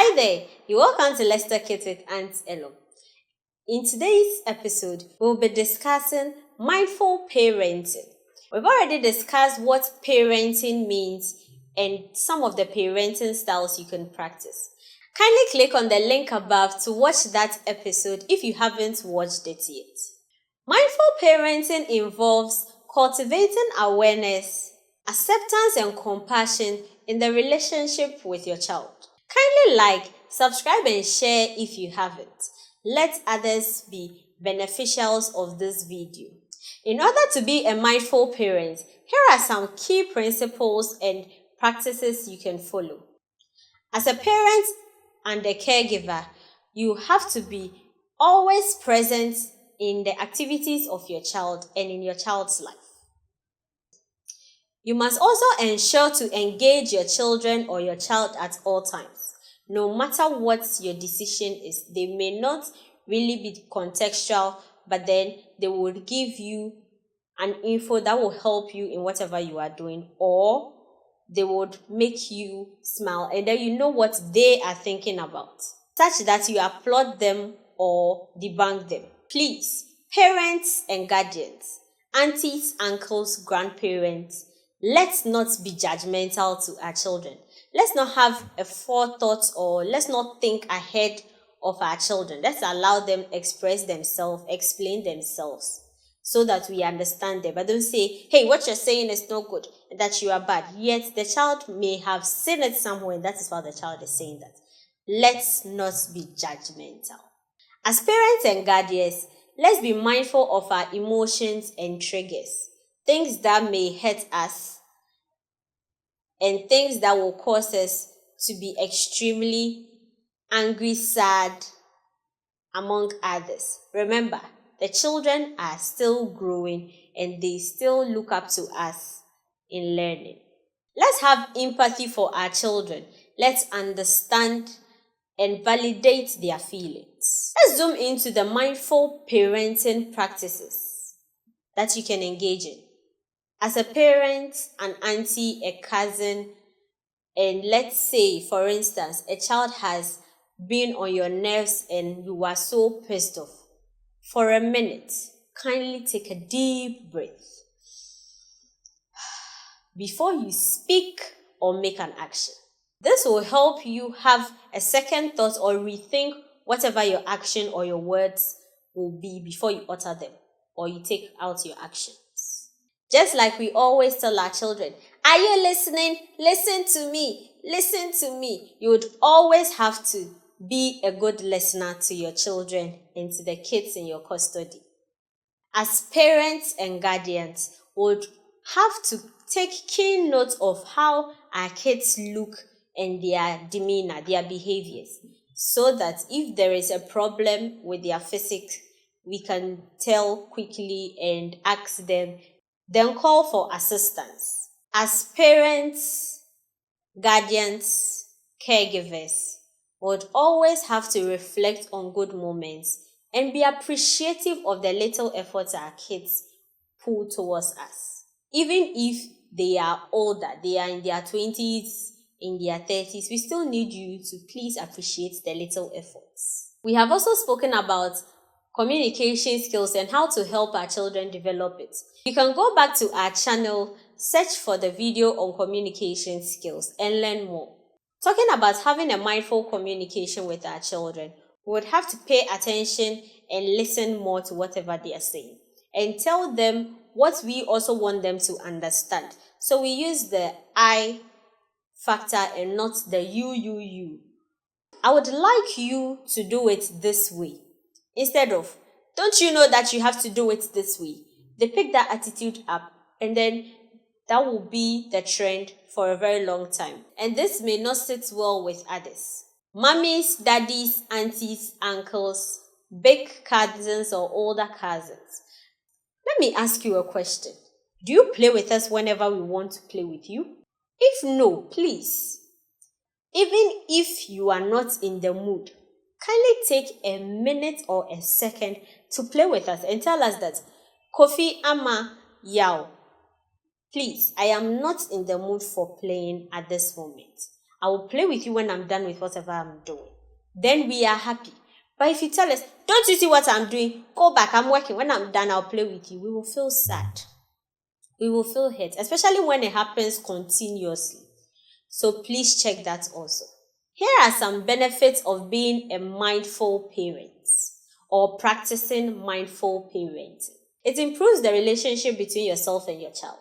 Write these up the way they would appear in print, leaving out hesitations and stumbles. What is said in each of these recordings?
Hi there, you're welcome to Lester Kids with Aunt Elo. In today's episode, we'll be discussing mindful parenting. We've already discussed what parenting means and some of the parenting styles you can practice. Kindly click on the link above to watch that episode if you haven't watched it yet. Mindful parenting involves cultivating awareness, acceptance, and compassion in the relationship with your child. Kindly like, subscribe, and share if you haven't. Let others be beneficiaries of this video. In order to be a mindful parent, here are some key principles and practices you can follow. As a parent and a caregiver, you have to be always present in the activities of your child and in your child's life. You must also ensure to engage your children or your child at all times. No matter what your decision is, they may not really be contextual, but then they will give you an info that will help you in whatever you are doing, or they would make you smile and then you know what they are thinking about, such that you applaud them or debunk them. Please, parents and guardians, aunties, uncles, grandparents, let's not be judgmental to our children. Let's not have a forethought, or let's not think ahead of our children. Let's allow them express themselves, explain themselves, so that we understand them. But don't say, hey, what you're saying is no good, that you are bad. Yet the child may have seen it somewhere, and that is why the child is saying that. Let's not be judgmental. As parents and guardians, let's be mindful of our emotions and triggers, things that may hurt us and things that will cause us to be extremely angry, sad, among others. Remember, the children are still growing and they still look up to us in learning. Let's have empathy for our children. Let's understand and validate their feelings. Let's zoom into the mindful parenting practices that you can engage in. As a parent, an auntie, a cousin, and let's say, for instance, a child has been on your nerves and you are so pissed off. For a minute, kindly take a deep breath before you speak or make an action. This will help you have a second thought or rethink whatever your action or your words will be before you utter them or you take out your actions. Just like we always tell our children, are you listening? Listen to me. Listen to me. You would always have to be a good listener to your children and to the kids in your custody. As parents and guardians, we would have to take keen note of how our kids look and their demeanor, their behaviors, so that if there is a problem with their physics, we can tell quickly and ask them, then call for assistance. As parents, guardians, caregivers, would always have to reflect on good moments and be appreciative of the little efforts our kids put towards us. Even if they are older, they are in their 20s, in their 30s, we still need you to please appreciate the little efforts. We have also spoken about communication skills and how to help our children develop it. You can go back to our channel, search for the video on communication skills and learn more. Talking about having a mindful communication with our children, we would have to pay attention and listen more to whatever they are saying and tell them what we also want them to understand. So we use the I factor and not the you. I would like you to do it this way. Instead of, don't you know that you have to do it this way? They pick that attitude up, and then that will be the trend for a very long time. And this may not sit well with others. Mummies, daddies, aunties, uncles, big cousins or older cousins. Let me ask you a question. Do you play with us whenever we want to play with you? If no, please, even if you are not in the mood, kindly take a minute or a second to play with us and tell us that, Kofi Ama Yao, please, I am not in the mood for playing at this moment. I will play with you when I'm done with whatever I'm doing. Then we are happy. But if you tell us, don't you see what I'm doing? Go back, I'm working. When I'm done, I'll play with you. We will feel sad. We will feel hurt, especially when it happens continuously. So please check that also. Here are some benefits of being a mindful parent or practicing mindful parenting. It improves the relationship between yourself and your child.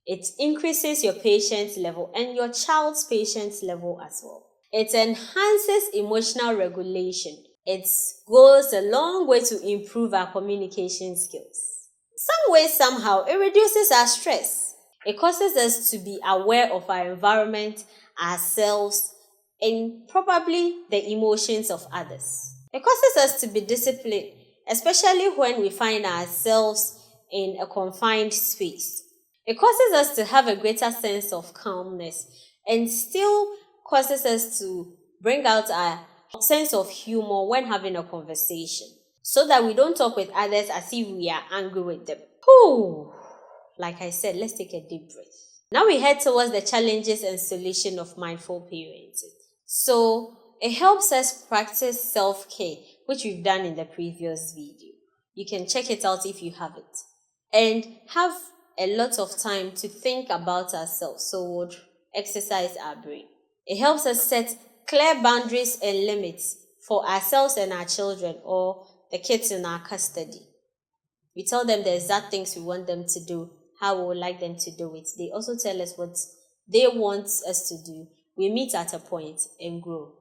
It increases your patience level and your child's patience level as well. It enhances emotional regulation. It goes a long way to improve our communication skills. Some way, somehow, it reduces our stress. It causes us to be aware of our environment, ourselves, and probably the emotions of others. It causes us to be disciplined, especially when we find ourselves in a confined space. It causes us to have a greater sense of calmness and still causes us to bring out our sense of humor when having a conversation so that we don't talk with others as if we are angry with them. Whew. Like I said, let's take a deep breath. Now we head towards the challenges and solution of mindful parenting. So it helps us practice self-care, which we've done in the previous video. You can check it out if you haven't. And have a lot of time to think about ourselves, so we would exercise our brain. It helps us set clear boundaries and limits for ourselves and our children or the kids in our custody. We tell them the exact things we want them to do, how we would like them to do it. They also tell us what they want us to do. We meet at a point and grow.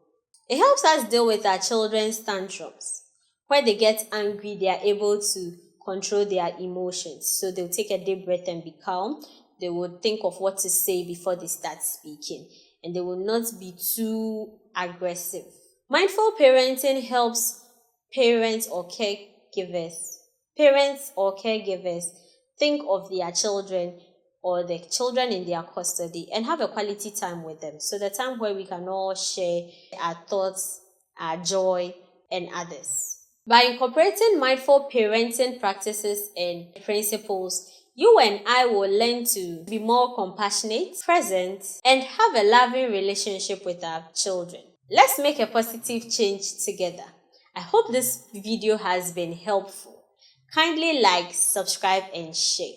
It helps us deal with our children's tantrums. When they get angry, they are able to control their emotions. So they'll take a deep breath and be calm. They will think of what to say before they start speaking. And they will not be too aggressive. Mindful parenting helps parents or caregivers think of their children or the children in their custody and have a quality time with them. So the time where we can all share our thoughts, our joy, and others. By incorporating mindful parenting practices and principles, you and I will learn to be more compassionate, present, and have a loving relationship with our children. Let's make a positive change together. I hope this video has been helpful. Kindly like, subscribe, and share.